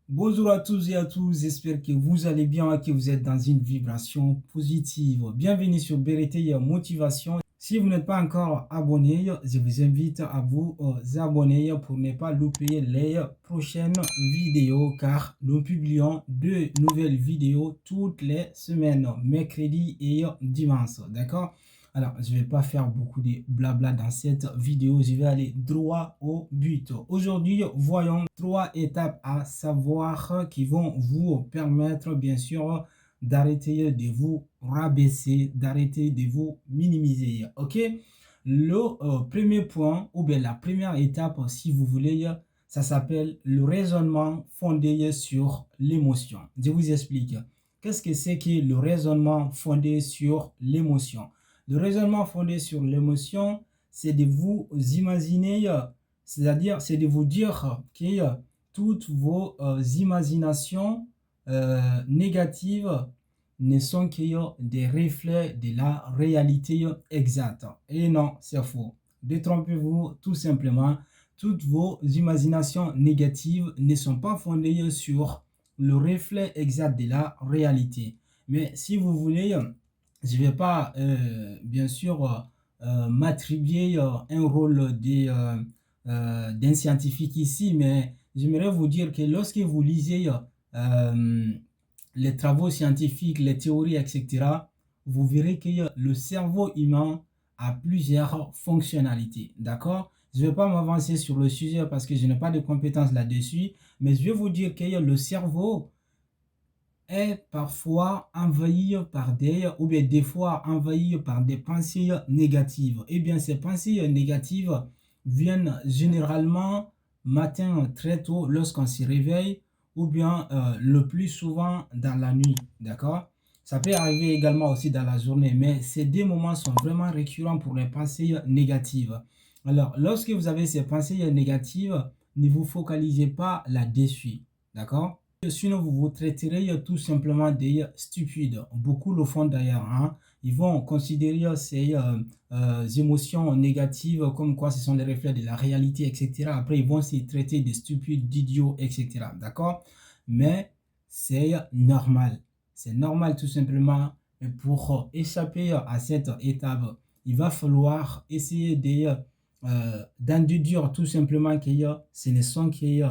Bonjour à tous et à tous, j'espère que vous allez bien et que vous êtes dans une vibration positive. Bienvenue sur BRT Motivation. Si vous n'êtes pas encore abonné, je vous invite à vous abonner pour ne pas louper les prochaines vidéos car nous publions de nouvelles vidéos toutes les semaines, mercredi et dimanche. D'accord? Alors, je ne vais pas faire beaucoup de blabla dans cette vidéo, je vais aller droit au but. Aujourd'hui, voyons 3 étapes à savoir qui vont vous permettre, bien sûr, d'arrêter de vous rabaisser, d'arrêter de vous minimiser. Ok? Le premier point, ou bien la première étape, si vous voulez, ça s'appelle le raisonnement fondé sur l'émotion. Je vous explique. Qu'est-ce que c'est que le raisonnement fondé sur l'émotion? Le raisonnement fondé sur l'émotion, c'est de vous imaginer, c'est-à-dire c'est de vous dire que toutes vos imaginations négatives ne sont que des reflets de la réalité exacte. Et non, c'est faux. Détrompez-vous tout simplement. Toutes vos imaginations négatives ne sont pas fondées sur le reflet exact de la réalité. Mais si vous voulez, je ne vais pas, bien sûr, m'attribuer un rôle d'un scientifique ici, mais j'aimerais vous dire que lorsque vous lisez les travaux scientifiques, les théories, etc., vous verrez que le cerveau humain a plusieurs fonctionnalités. D'accord? Je ne vais pas m'avancer sur le sujet parce que je n'ai pas de compétences là-dessus, mais je vais vous dire que le cerveau est parfois envahi par ou bien des fois envahi par des pensées négatives. Eh bien, ces pensées négatives viennent généralement matin très tôt lorsqu'on se réveille ou bien le plus souvent dans la nuit, d'accord? Ça peut arriver également aussi dans la journée, mais ces 2 moments sont vraiment récurrents pour les pensées négatives. Alors, lorsque vous avez ces pensées négatives, ne vous focalisez pas là-dessus, d'accord? Sinon, vous vous traiterez tout simplement des stupides. Beaucoup le font d'ailleurs, hein. Ils vont considérer ces émotions négatives comme quoi ce sont les reflets de la réalité, etc. Après, ils vont se traiter de stupides, d'idiots, etc. D'accord? Mais c'est normal. C'est normal tout simplement. Mais pour échapper à cette étape, il va falloir essayer d'en déduire tout simplement que ce ne sont que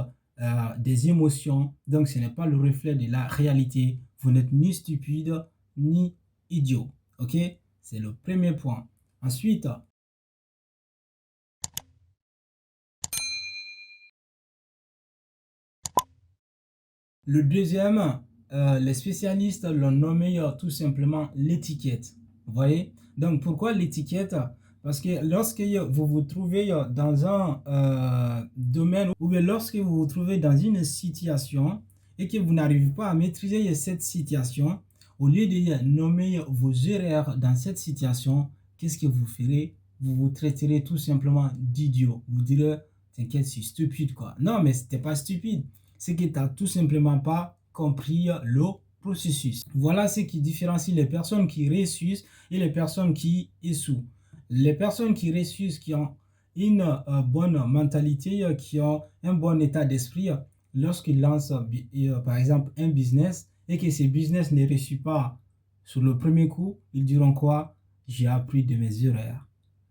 des émotions, donc ce n'est pas le reflet de la réalité. Vous n'êtes ni stupide ni idiot. Ok? C'est le premier point. Ensuite, le deuxième, les spécialistes l'ont nommé tout simplement l'étiquette. Vous voyez? Donc pourquoi l'étiquette? Parce que lorsque vous vous trouvez dans un domaine ou bien lorsque vous vous trouvez dans une situation et que vous n'arrivez pas à maîtriser cette situation, au lieu de nommer vos erreurs dans cette situation, qu'est-ce que vous ferez? Vous vous traiterez tout simplement d'idiot. Vous direz, t'inquiète, c'est stupide quoi. Non, mais c'était pas stupide, c'est que tu n'as tout simplement pas compris le processus. Voilà ce qui différencie les personnes qui réussissent et les personnes qui échouent. Les personnes qui réussissent, qui ont une bonne mentalité, qui ont un bon état d'esprit, lorsqu'ils lancent par exemple un business et que ce business ne réussit pas sur le premier coup, ils diront quoi? J'ai appris de mes erreurs.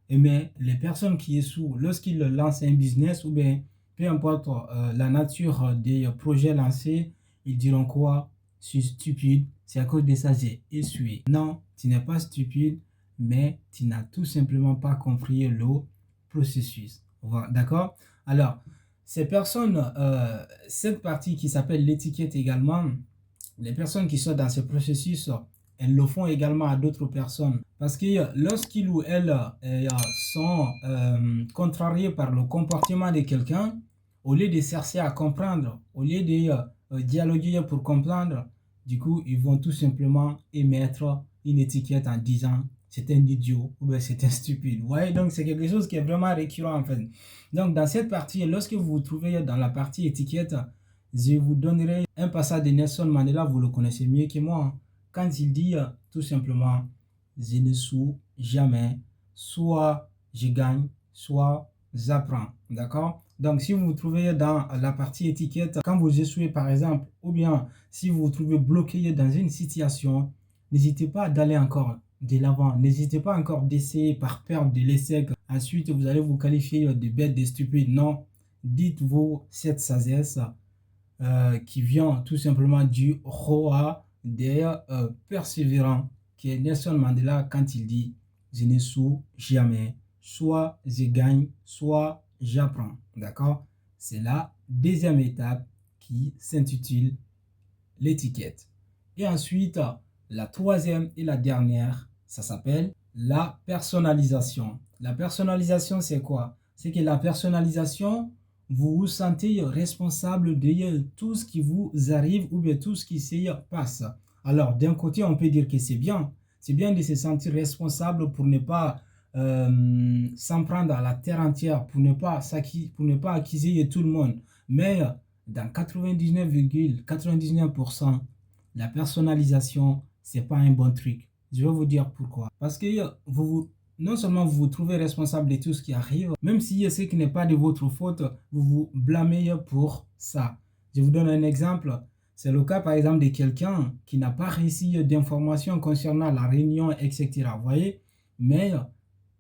Mais les personnes qui échouent, lorsqu'ils lancent un business ou bien peu importe la nature des projets lancés, ils diront quoi? Je suis stupide, c'est à cause de ça que j'ai échoué. Non, tu n'es pas stupide, mais tu n'as tout simplement pas compris le processus. D'accord? Alors, ces personnes, cette partie qui s'appelle l'étiquette également, les personnes qui sont dans ce processus, elles le font également à d'autres personnes. Parce que lorsqu'ils ou elles sont contrariés par le comportement de quelqu'un, au lieu de chercher à comprendre, au lieu de dialoguer pour comprendre, du coup, ils vont tout simplement émettre une étiquette en disant c'est un idiot ou bien c'est un stupide. Vous voyez, donc c'est quelque chose qui est vraiment récurrent en fait. Donc dans cette partie, lorsque vous vous trouvez dans la partie étiquette, je vous donnerai un passage de Nelson Mandela, vous le connaissez mieux que moi, hein. Quand il dit tout simplement, je ne jamais, soit je gagne, soit j'apprends. D'accord? Donc, si vous vous trouvez dans la partie étiquette, quand vous échouez par exemple, ou bien si vous vous trouvez bloqué dans une situation, n'hésitez pas d'aller encore de l'avant. N'hésitez pas encore d'essayer par peur de l'essai. Ensuite, vous allez vous qualifier de bête, de stupide. Non, dites-vous cette sagesse qui vient tout simplement du roi des persévérants, qui est Nelson Mandela quand il dit « Je n'échoue jamais, soit je gagne, soit j'apprends ». D'accord? C'est la deuxième étape qui s'intitule l'étiquette. Et ensuite, la troisième et la dernière, ça s'appelle la personnalisation. La personnalisation, c'est quoi? C'est que la personnalisation, vous vous sentez responsable de tout ce qui vous arrive ou bien tout ce qui se passe. Alors, d'un côté, on peut dire que c'est bien. C'est bien de se sentir responsable pour ne pas s'en prendre à la terre entière, pour ne pas accuser tout le monde. Mais dans 99,99%, la personnalisation, c'est pas un bon truc. Je vais vous dire pourquoi. Parce que non seulement vous vous trouvez responsable de tout ce qui arrive, même si ce qui n'est pas de votre faute, vous vous blâmez pour ça. Je vous donne un exemple. C'est le cas par exemple de quelqu'un qui n'a pas reçu d'informations concernant la réunion, etc. Vous voyez? Mais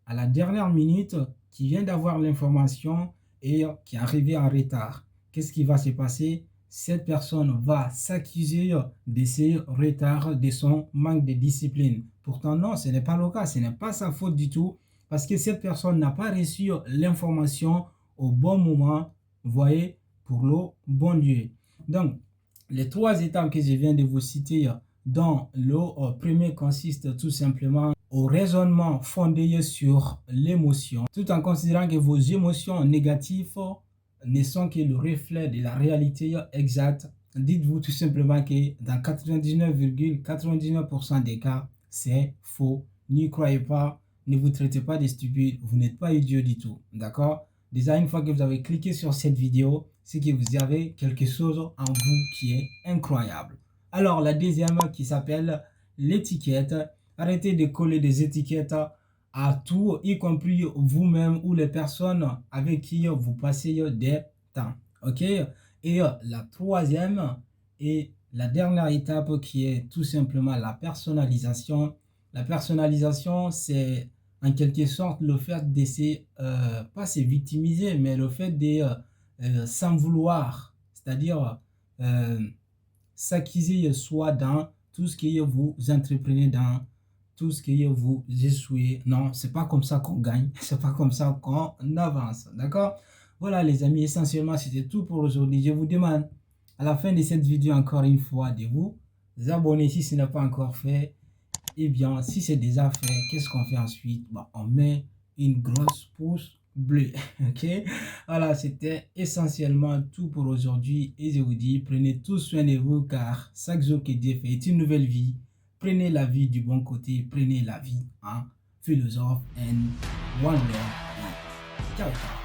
à la dernière minute, qui vient d'avoir l'information et qui est arrivé en retard. Qu'est-ce qui va se passer? Cette personne va s'accuser de ses retards, de son manque de discipline. Pourtant, non, ce n'est pas le cas. Ce n'est pas sa faute du tout parce que cette personne n'a pas reçu l'information au bon moment, vous voyez, pour le bon lieu. Donc, les trois étapes que je viens de vous citer, dont le premier consiste tout simplement au raisonnement fondé sur l'émotion, tout en considérant que vos émotions négatives ne sont que le reflet de la réalité exacte. Dites-vous tout simplement que dans 99,99% des cas, c'est faux. N'y croyez pas, ne vous traitez pas de stupide, vous n'êtes pas idiot du tout. D'accord? Déjà, une fois que vous avez cliqué sur cette vidéo, c'est que vous avez quelque chose en vous qui est incroyable. Alors, la deuxième qui s'appelle l'étiquette. Arrêtez de coller des étiquettes à tout, y compris vous-même ou les personnes avec qui vous passez des temps. Ok? Et la troisième et la dernière étape qui est tout simplement la personnalisation. La personnalisation, c'est en quelque sorte le fait d'essayer, pas se victimiser, mais le fait de s'en vouloir, c'est-à-dire s'accuser soi dans tout ce que vous entreprenez, dans tout ce que vous échouez. Non, c'est pas comme ça qu'on gagne, c'est pas comme ça qu'on avance, d'accord? Voilà les amis, essentiellement c'était tout pour aujourd'hui. Je vous demande à la fin de cette vidéo encore une fois de vous abonner si ce n'est pas encore fait. Et bien, si c'est déjà fait, qu'est-ce qu'on fait ensuite? Bah, on met une grosse pouce bleue. Ok? Voilà, c'était essentiellement tout pour aujourd'hui. Et je vous dis, prenez tout soin de vous car chaque jour que Dieu fait est une nouvelle vie. Prenez la vie du bon côté. Prenez la vie en philosophe and one love. Ciao, ciao.